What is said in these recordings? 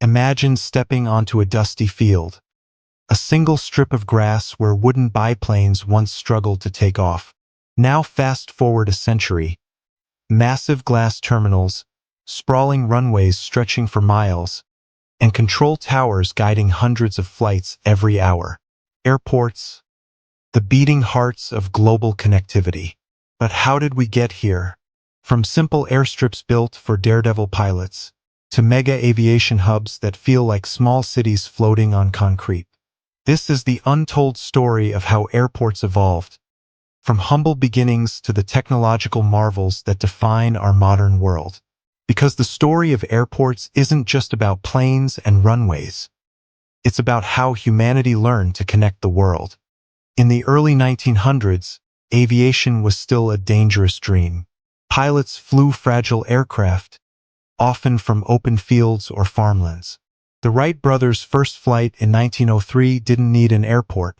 Imagine stepping onto a dusty field, a single strip of grass where wooden biplanes once struggled to take off. Now fast forward a century. Massive glass terminals, sprawling runways stretching for miles, and control towers guiding hundreds of flights every hour. Airports, the beating hearts of global connectivity. But how did we get here? From simple airstrips built for daredevil pilots, to mega aviation hubs that feel like small cities floating on concrete. This is the untold story of how airports evolved, from humble beginnings to the technological marvels that define our modern world. Because the story of airports isn't just about planes and runways. It's about how humanity learned to connect the world. In the early 1900s, aviation was still a dangerous dream. Pilots flew fragile aircraft, often from open fields or farmlands. The Wright brothers' first flight in 1903 didn't need an airport,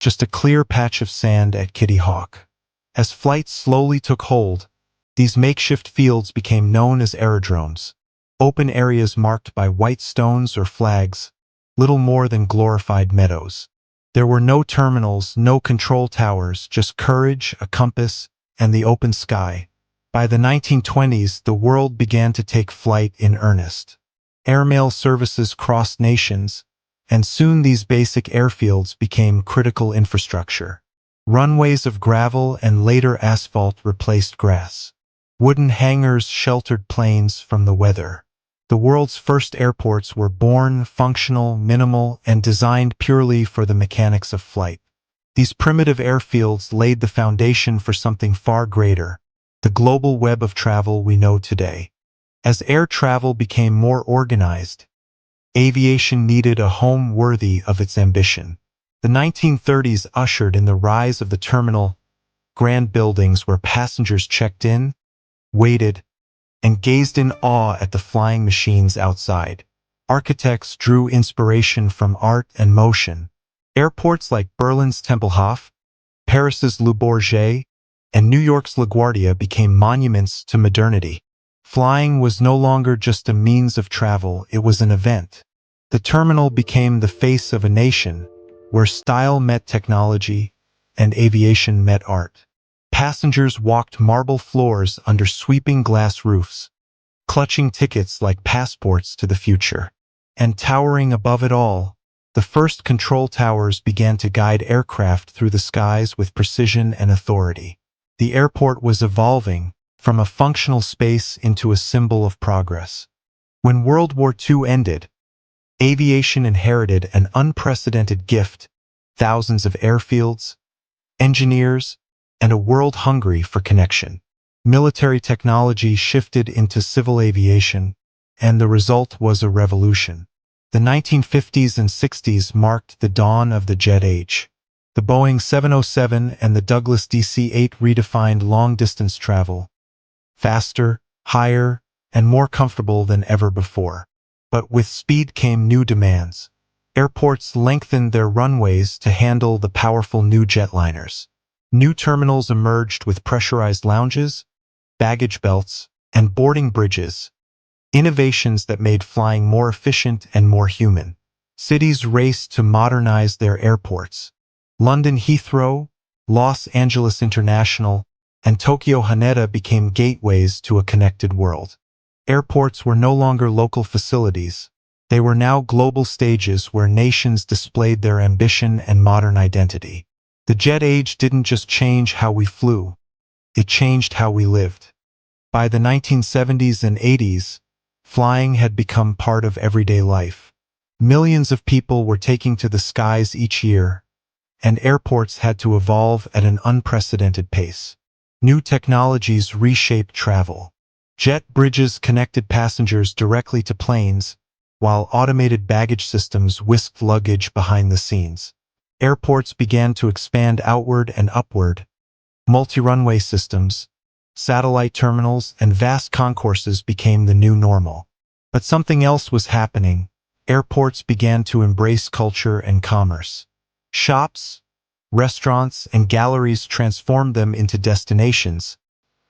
just a clear patch of sand at Kitty Hawk. As flights slowly took hold, these makeshift fields became known as aerodromes, open areas marked by white stones or flags, little more than glorified meadows. There were no terminals, no control towers, just courage, a compass, and the open sky. By the 1920s, the world began to take flight in earnest. Airmail services crossed nations, and soon these basic airfields became critical infrastructure. Runways of gravel and later asphalt replaced grass. Wooden hangars sheltered planes from the weather. The world's first airports were born, functional, minimal, and designed purely for the mechanics of flight. These primitive airfields laid the foundation for something far greater, the global web of travel we know today. As air travel became more organized, aviation needed a home worthy of its ambition. The 1930s ushered in the rise of the terminal, grand buildings where passengers checked in, waited, and gazed in awe at the flying machines outside. Architects drew inspiration from art and motion. Airports like Berlin's Tempelhof, Paris's Le Bourget, and New York's LaGuardia became monuments to modernity. Flying was no longer just a means of travel, it was an event. The terminal became the face of a nation, where style met technology and aviation met art. Passengers walked marble floors under sweeping glass roofs, clutching tickets like passports to the future. And towering above it all, the first control towers began to guide aircraft through the skies with precision and authority. The airport was evolving from a functional space into a symbol of progress. When World War II ended, aviation inherited an unprecedented gift: thousands of airfields, engineers, and a world hungry for connection. Military technology shifted into civil aviation, and the result was a revolution. The 1950s and 60s marked the dawn of the jet age. The Boeing 707 and the Douglas DC-8 redefined long-distance travel, faster, higher, and more comfortable than ever before. But with speed came new demands. Airports lengthened their runways to handle the powerful new jetliners. New terminals emerged with pressurized lounges, baggage belts, and boarding bridges, innovations that made flying more efficient and more human. Cities raced to modernize their airports. London Heathrow, Los Angeles International, and Tokyo Haneda became gateways to a connected world. Airports were no longer local facilities. They were now global stages where nations displayed their ambition and modern identity. The jet age didn't just change how we flew, it changed how we lived. By the 1970s and 80s, flying had become part of everyday life. Millions of people were taking to the skies each year, and airports had to evolve at an unprecedented pace. New technologies reshaped travel. Jet bridges connected passengers directly to planes, while automated baggage systems whisked luggage behind the scenes. Airports began to expand outward and upward. Multi-runway systems, satellite terminals, and vast concourses became the new normal. But something else was happening. Airports began to embrace culture and commerce. Shops, restaurants, and galleries transformed them into destinations,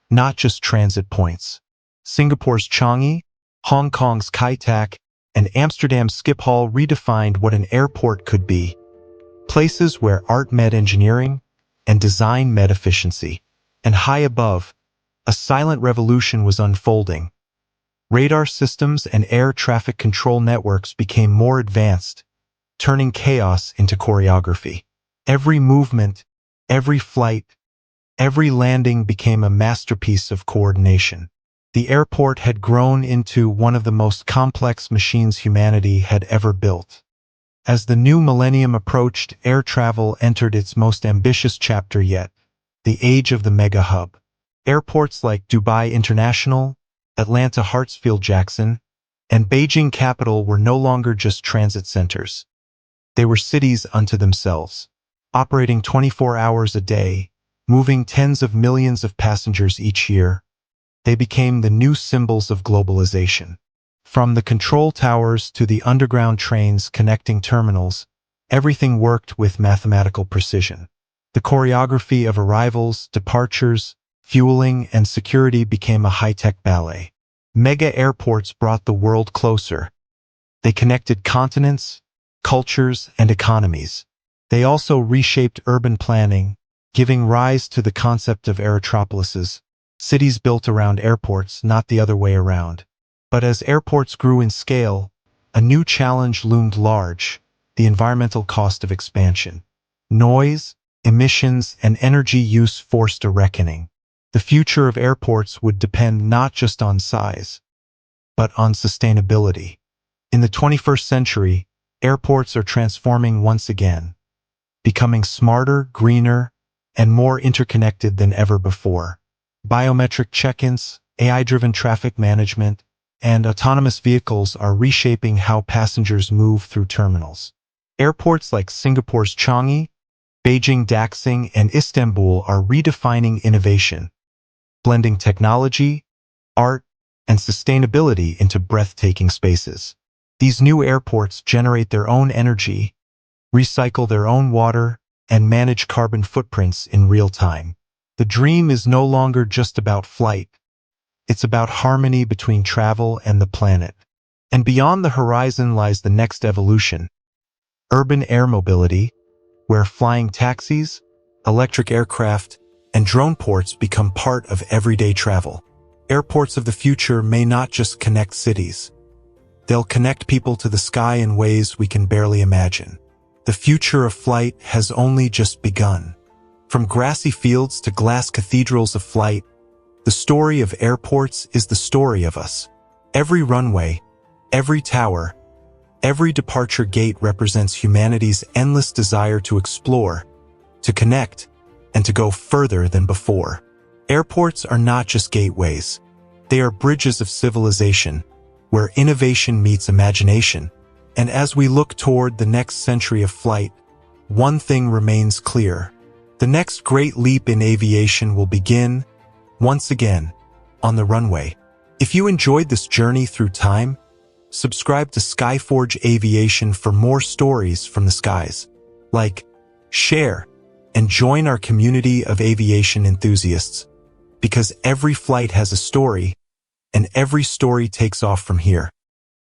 not just transit points. Singapore's Changi, Hong Kong's Kai Tak, and Amsterdam Schiphol redefined what an airport could be. Places where art met engineering and design met efficiency. And high above, a silent revolution was unfolding. Radar systems and air traffic control networks became more advanced, turning chaos into choreography. Every movement, every flight, every landing became a masterpiece of coordination. The airport had grown into one of the most complex machines humanity had ever built. As the new millennium approached, air travel entered its most ambitious chapter yet, the age of the mega hub. Airports like Dubai International, Atlanta Hartsfield-Jackson, and Beijing Capital were no longer just transit centers. They were cities unto themselves, operating 24 hours a day, moving tens of millions of passengers each year. They became the new symbols of globalization. From the control towers to the underground trains connecting terminals, everything worked with mathematical precision. The choreography of arrivals, departures, fueling, and security became a high-tech ballet. Mega airports brought the world closer. They connected continents, cultures, and economies. They also reshaped urban planning, giving rise to the concept of aerotropolises, cities built around airports, not the other way around. But as airports grew in scale, a new challenge loomed large: the environmental cost of expansion. Noise, emissions, and energy use forced a reckoning. The future of airports would depend not just on size, but on sustainability. In the 21st century, airports are transforming once again, becoming smarter, greener, and more interconnected than ever before. Biometric check-ins, AI-driven traffic management, and autonomous vehicles are reshaping how passengers move through terminals. Airports like Singapore's Changi, Beijing Daxing, and Istanbul are redefining innovation, blending technology, art, and sustainability into breathtaking spaces. These new airports generate their own energy, recycle their own water, and manage carbon footprints in real time. The dream is no longer just about flight. It's about harmony between travel and the planet. And beyond the horizon lies the next evolution: urban air mobility, where flying taxis, electric aircraft, and drone ports become part of everyday travel. Airports of the future may not just connect cities. They'll connect people to the sky in ways we can barely imagine. The future of flight has only just begun. From grassy fields to glass cathedrals of flight, the story of airports is the story of us. Every runway, every tower, every departure gate represents humanity's endless desire to explore, to connect, and to go further than before. Airports are not just gateways. They are bridges of civilization, where innovation meets imagination. And as we look toward the next century of flight, one thing remains clear: the next great leap in aviation will begin, once again, on the runway. If you enjoyed this journey through time, subscribe to SkyForge Aviation for more stories from the skies. Like, share, and join our community of aviation enthusiasts, because every flight has a story, and every story takes off from here.